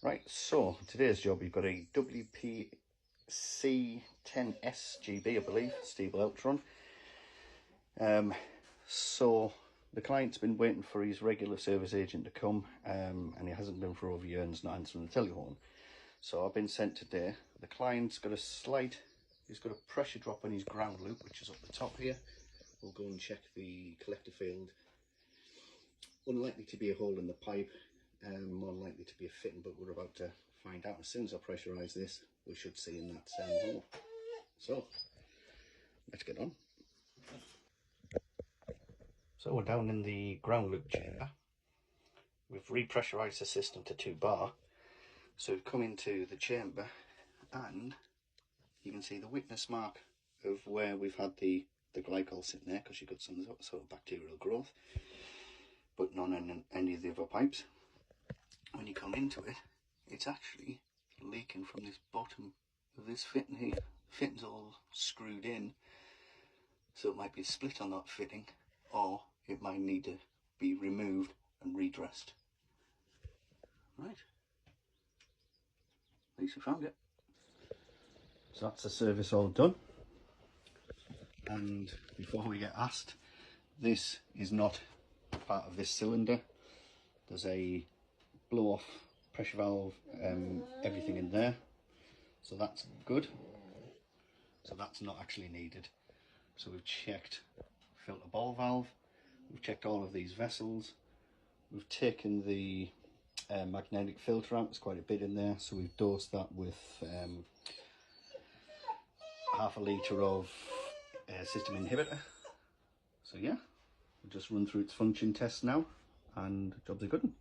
Right, so today's job, you've got a WPC 10S GB, I believe, Steve Eltron. So the client's been waiting for his regular service agent to come, and he hasn't been for over a year and he's not answering the telephone. So I've been sent today. The client's got he's got a pressure drop on his ground loop, which is up the top here. We'll go and check the collector field. Unlikely to be a hole in the pipe, more likely to be a fitting, but we're about to find out. As soon as I pressurise this, we should see in that same hole. So let's get on. So we're down in the ground loop chamber. We've repressurised the system to 2 bar. So we've come into the chamber and you can see the witness mark of where we've had the glycol sitting there, because you've got some sort of bacterial growth, but none in any of the other pipes. When you come into it, it's actually leaking from this bottom of this fitting here. The fitting's all screwed in, so it might be a split on that fitting, or it might need to be removed and redressed. Right, at least we found it. So that's the service all done. And before we get asked, this is not part of this cylinder. There's a blow off pressure valve, everything in there, so that's good. So that's not actually needed. So we've checked filter ball valve, we've checked all of these vessels, we've taken the magnetic filter out. There's quite a bit in there, so we've dosed that with half a litre of system inhibitor. So yeah, we'll just run through its function test now, and the job's a good one.